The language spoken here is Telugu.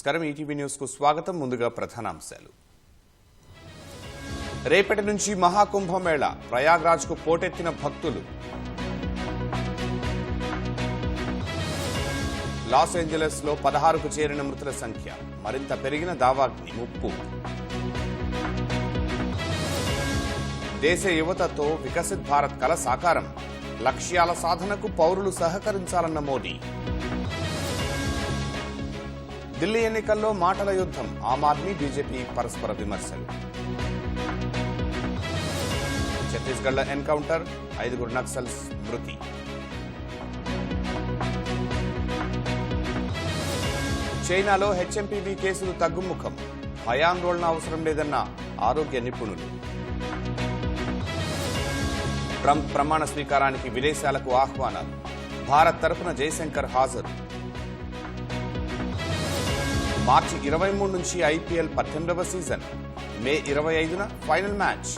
నమస్కారం ఈటీవీ న్యూస్ కు స్వాగతం. ముందుగా ప్రధానాంశాలు. రేపటి నుంచి మహాకుంభమేళ, ప్రయాగ్రాజ్ కు పోటెత్తిన భక్తులు. లాస్ ఏంజలస్ లో 16కు చేరిన మృతుల సంఖ్య, మరింత పెరిగిన దావాగ్ని ముప్పు. దేశ యువతతో వికసిత్ భారత్ కల సాకారం, లక్ష్యాల సాధనకు పౌరులు సహకరించాలన్న మోడీ. ఢిల్లీ ఎన్నికల్లో మాటల యుద్ధం, ఆమ్ ఆద్మీ బీజేపీ పరస్పర విమర్శలు. ఛత్తీస్గఢ్లో ఎన్కౌంటర్, 5 నక్సల్స్ మృతి. చైనాలో హెచ్ఎంపీవీ కేసులు తగ్గుముఖం, భయాందోళన అవసరం లేదన్న ఆరోగ్య నిపుణులు. ట్రంప్ ప్రమాణ స్వీకారానికి విదేశాలకు ఆహ్వానాలు, భారత్ తరపున జయశంకర్ హాజరు. మార్చి 23 నుంచి ఐపీఎల్ 18వ సీజన్, మే 25న ఫైనల్ మ్యాచ్.